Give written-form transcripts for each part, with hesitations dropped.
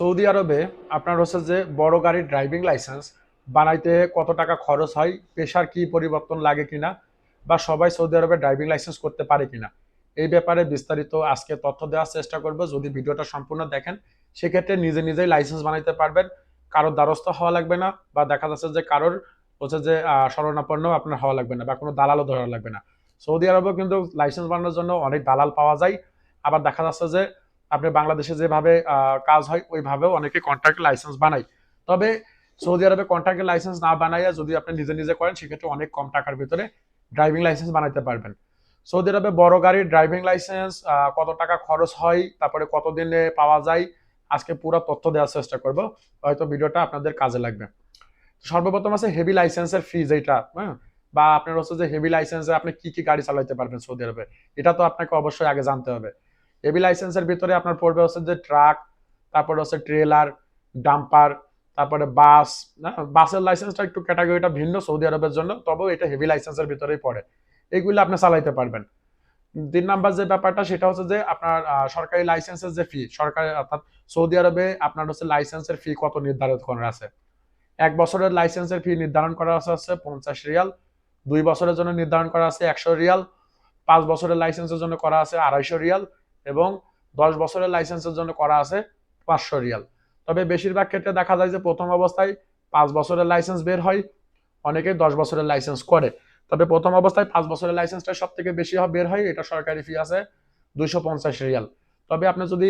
Saudi আরবে আপনার হচ্ছে যে বড় গাড়ির ড্রাইভিং লাইসেন্স বানাইতে কত টাকা খরচ হয়, পেশার কি পরিবর্তন লাগে কিনা, বা সবাই সৌদি আরবে ড্রাইভিং লাইসেন্স করতে পারে কিনা, এই ব্যাপারে বিস্তারিত আজকে তথ্য দেওয়ার চেষ্টা করব। যদি ভিডিওটা সম্পূর্ণ দেখেন সেক্ষেত্রে নিজে নিজেই লাইসেন্স বানাইতে পারবেন, কারোর দ্বারস্থ হওয়া লাগবে না, বা দেখা যাচ্ছে যে কারোর হচ্ছে যে শরণাপন্ন আপনার হওয়া লাগবে না, বা কোনো দালালও ধরা লাগবে না। সৌদি আরবেও কিন্তু লাইসেন্স বানানোর জন্য অনেক দালাল পাওয়া যায়। আবার দেখা যাচ্ছে যে আপনি বাংলাদেশে যেভাবে কাজ হয় ওইভাবেও অনেকে কন্ট্রাক্ট লাইসেন্স বানায়। তবে সৌদি আরবে কন্ট্রাক্টের লাইসেন্স না বানাইয়া যদি আপনি নিজে নিজে করেন সেক্ষেত্রে অনেক কম টাকার ভিতরে ড্রাইভিং লাইসেন্স বানাইতে পারবেন। সৌদি আরবে বড় গাড়ির ড্রাইভিং লাইসেন্স কত টাকা খরচ হয়, তারপরে কতদিনে পাওয়া যায়, আজকে পুরো তথ্য দেওয়ার চেষ্টা করব। হয়তো ভিডিওটা আপনাদের কাজে লাগবে। সর্বপ্রথম আছে হেভি লাইসেন্সের ফি, যেটা হ্যাঁ, বা আপনার হচ্ছে যে হেভি লাইসেন্সে আপনি কি কি গাড়ি চালাতে পারবেন সৌদি আরবে, এটা তো আপনাকে অবশ্যই আগে জানতে হবে। হেভি লাইসেন্সের ভিতরে আপনার পড়বে হচ্ছে যে ট্রাক, তারপরে হচ্ছে ট্রেলার, ডাম্পার, তারপরে বাস। বাসের লাইসেন্সটা একটু ক্যাটাগরিটা ভিন্ন সৌদি আরবের জন্য, তবেও এটা হেভি লাইসেন্সের ভিতরেই পড়ে। এগুলো আপনি চালাইতে পারবেন। 3 নাম্বার যে ব্যাপারটা সেটা হচ্ছে যে আপনার সরকারি লাইসেন্সের যে ফি, সরকারি অর্থাৎ সৌদি আরবে আপনার হচ্ছে লাইসেন্সের ফি কত নির্ধারিত করা আছে। 1 বছরের লাইসেন্সের ফি নির্ধারণ করা আছে হচ্ছে 50 রিয়াল, 2 বছরের জন্য নির্ধারণ করা আছে 100 রিয়াল, 5 বছরের লাইসেন্সের জন্য করা আছে 250 রিয়াল, এবং 10 বছরের লাইসেন্সের জন্য করা আছে 500 রিয়াল। তবে বেশিরভাগ ক্ষেত্রে দেখা যায় যে প্রথম অবস্থায় 5 বছরের লাইসেন্স বের হয়, অনেকেই 10 বছরের লাইসেন্স করে। তবে প্রথম অবস্থায় 5 বছরের লাইসেন্সটা সব থেকে বেশি বের হয়, এটা সরকারি ফি আছে 250 রিয়াল। তবে আপনি যদি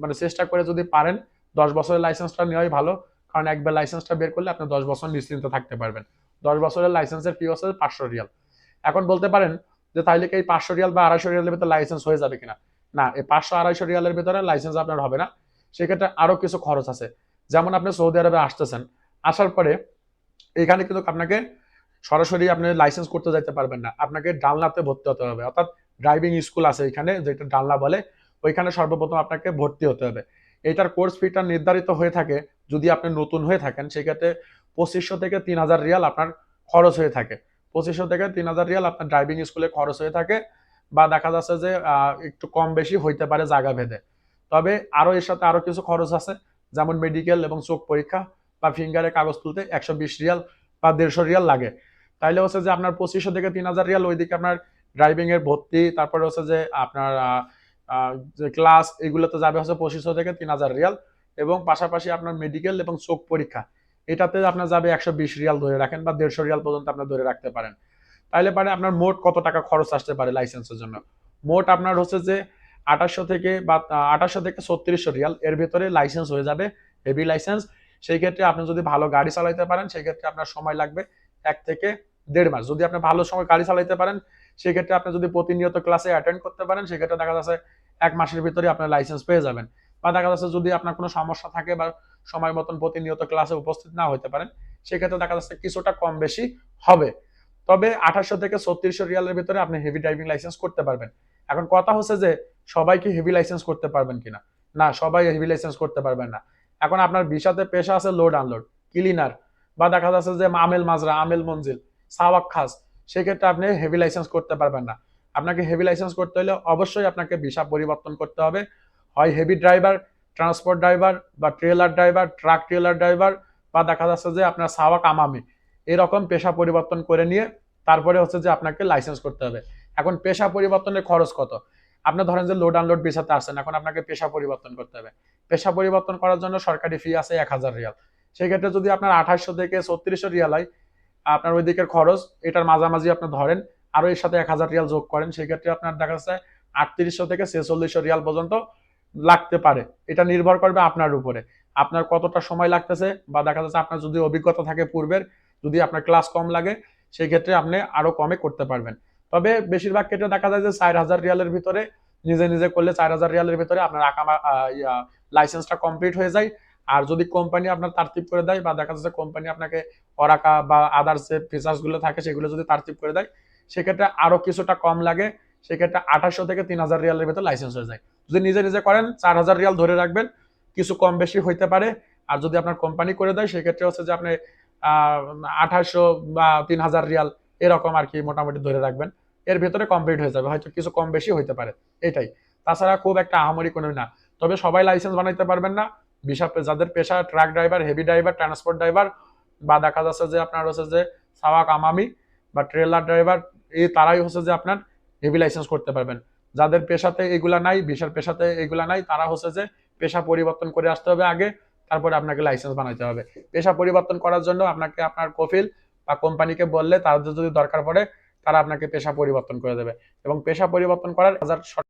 মানে চেষ্টা করে যদি পারেন 10 বছরের লাইসেন্সটা নেওয়াই ভালো, কারণ একবার লাইসেন্সটা বের করলে আপনি 10 বছর নিশ্চিন্ত থাকতে পারবেন। 10 বছরের লাইসেন্সের ফি হচ্ছে 500 রিয়াল। এখন বলতে পারেন যে তাইলে কি এই 500 রিয়াল বা 250 রিয়ালের ভিতরে লাইসেন্স হয়ে যাবে কিনা? না, এই 500 250 রিয়ালের ভিতরে লাইসেন্স আপনার হবে না। সেক্ষেত্রে আরো কিছু খরচ আছে। যেমন আপনি সৌদি আরবে আসতেছেন, আসার পরে এখানে কিন্তু আপনাকে সরাসরি আপনি লাইসেন্স করতে যাইতে পারবেন না, আপনাকে ডালনাতে ভর্তি হতে হবে। অর্থাৎ ড্রাইভিং স্কুল আছে এখানে, যেটা ডালনা বলে, ওইখানে সর্বপ্রথম আপনাকে ভর্তি হতে হবে। এটার কোর্স ফিটা নির্ধারিত হয়ে থাকে, যদি আপনি নতুন হয়ে থাকেন সেক্ষেত্রে 2500 থেকে 3000 রিয়াল আপনার খরচ হয়ে থাকে। 2500 থেকে 3000 রিয়াল আপনার ড্রাইভিং স্কুলে খরচ হয়ে থাকে, বা দেখা যাচ্ছে যে একটু কম বেশি হইতে পারে জায়গা ভেদে। তবে আরো এর সাথে আরো কিছু খরচ আছে, যেমন মেডিকেল এবং চোখ পরীক্ষা বা ফিঙ্গারে কাগজ তুলতে 120 রিয়াল বা 150 রিয়াল লাগে। তাইলে হচ্ছে যে আপনার 2500 থেকে 3000 রিয়াল ওইদিকে আপনার ড্রাইভিং এর ভর্তি, তারপরে হচ্ছে যে আপনার যে ক্লাস, এগুলোতে যাবে হচ্ছে 2500 থেকে 3000 রিয়াল, এবং পাশাপাশি আপনার মেডিকেল এবং চোখ পরীক্ষা, এটাতে আপনার যাবে 120 রিয়াল ধরে রাখেন, বা 150 রিয়াল পর্যন্ত আপনার ধরে রাখতে পারেন। তাইলে পারে আপনার মোট কত টাকা খরচ আসতে পারে লাইসেন্সের জন্য। মোট আপনার হচ্ছে যে 2800 থেকে 3600 রিয়াল এর ভিতরে লাইসেন্স হয়ে যাবে, হেভি লাইসেন্স। সেই ক্ষেত্রে আপনি যদি ভালো গাড়ি চালাইতে পারেন সেই ক্ষেত্রে আপনার সময় লাগবে 1 থেকে 1.5 মাস। যদি আপনি ভালো সময় গাড়ি চালাইতে পারেন সেক্ষেত্রে আপনি যদি প্রতিনিয়ত ক্লাসে অ্যাটেন্ড করতে পারেন সেক্ষেত্রে দেখা যাচ্ছে 1 মাসের ভিতরে আপনার লাইসেন্স পেয়ে যাবেন। বা দেখা যাচ্ছে যদি আপনার কোনো সমস্যা থাকে বা সময় মতন প্রতিনিয়ত ক্লাসে উপস্থিত না হতে পারেন সেক্ষেত্রে দেখা যাচ্ছে কিছুটা কম বেশি হবে। তবে 2800 থেকে 3600 রিয়ালের ভিতরে আপনি হেভি ড্রাইভিং লাইসেন্স করতে পারবেন। এখন কথা হচ্ছে যে সবাই কি হেভি লাইসেন্স করতে পারবেন কিনা? না, সবাই হেভি লাইসেন্স করতে পারবেন না। এখন আপনার ভিসাতে পেশা আছে লোড আনলোড, ক্লিনার, বা দেখা যাচ্ছে যে আমেল মাজরা, আমেল মঞ্জিল, সাওয়াক খাস, সেক্ষেত্রে আপনি হেভি লাইসেন্স করতে পারবেন না। আপনাকে হেভি লাইসেন্স করতে হলে অবশ্যই আপনাকে ভিসা পরিবর্তন করতে হবে। হয় হেভি ড্রাইভার, ট্রান্সপোর্ট ড্রাইভার, বা trailer driver, truck trailer driver, বা দেখা যাচ্ছে যে আপনার সাওয়াক আমামি, এরকম পেশা পরিবর্তন করে নিয়ে তারপরে হচ্ছে যে আপনাকে লাইসেন্স করতে হবে। এখন পেশা পরিবর্তনের খরচ কত? আপনি ধরেন যে লোড আনলোড ভিসাতে আসছেন, এখন আপনাকে পেশা পরিবর্তন করতে হবে। পেশা পরিবর্তন করার জন্য সরকারি ফি আছে 1000 রিয়াল। সেক্ষেত্রে যদি আপনার 2800 থেকে 3600 রিয়াল হয় আপনার ওই দিকের খরচ, এটার মাঝামাঝি আপনি ধরেন আরো এর সাথে 1000 রিয়াল যোগ করেন, সেক্ষেত্রে আপনার দেখা যাচ্ছে 3800 থেকে 4600 রিয়াল পর্যন্ত লাগতে পারে। এটা নির্ভর করবে আপনার উপরে, আপনার কতটা সময় লাগতেছে, বা দেখা যাচ্ছে আপনার যদি অভিজ্ঞতা থাকে পূর্বের, যদি আপনার ক্লাস কম লাগে সেই ক্ষেত্রে আপনি আরো কমে করতে পারবেন। তবে বেশিরভাগ ক্ষেত্রে দেখা যায় যে 4000 রিয়ালের ভিতরে নিজে নিজে করলে 4000 রিয়ালের ভিতরে আপনার আকামা লাইসেন্সটা কমপ্লিট হয়ে যায়। আর যদি কোম্পানি আপনার তারতিব করে দেয়, বা দেখা যাচ্ছে কোম্পানি আপনাকে অরাকা বা আদার্স যে ফিচার্স গুলো থাকে সেগুলো যদি তারতিব করে দেয় সেক্ষেত্রে আরো কিছুটা কম লাগে। সেক্ষেত্রে 2800 থেকে 3000 রিয়ালের ভিতরে লাইসেন্স হয়ে যায়। যদি নিজে নিজে করেন 4000 রিয়াল ধরে রাখবেন, কিছু কম বেশি হইতে পারে। আর যদি আপনার কোম্পানি করে দেয় সেক্ষেত্রে হচ্ছে যে আপনি 2800 বা 3000 রিয়াল এরকম আর কি মোটামুটি ধরে রাখবেন, এর ভেতরে কমপ্লিট হয়ে যাবে, হয়তো কিছু কম বেশি হইতে পারে এটাই। তাছাড়া খুব একটা আহামরি কোনো না। তবে সবাই লাইসেন্স বানাইতে পারবেন না, যাদের পেশা truck driver, heavy driver, transport driver, বা দেখা যাচ্ছে যে আপনার হচ্ছে যে সাওয়াক আমামি বা ট্রেলার ড্রাইভার, এই তারাই হচ্ছে যে আপনার হেভি লাইসেন্স করতে পারবেন। যাদের পেশাতে এগুলা নাই, ভিসার পেশাতে এগুলা নাই, তারা হচ্ছে যে পেশা পরিবর্তন করে আসতে হবে আগে, তারপরে আপনাকে লাইসেন্স বানাইতে হবে। পেশা পরিবর্তন করার জন্য আপনাকে আপনার কফিল বা কোম্পানিকে বললে তাদের যদি দরকার পড়ে তারা আপনাকে পেশা পরিবর্তন করে দেবে। এবং পেশা পরিবর্তন করার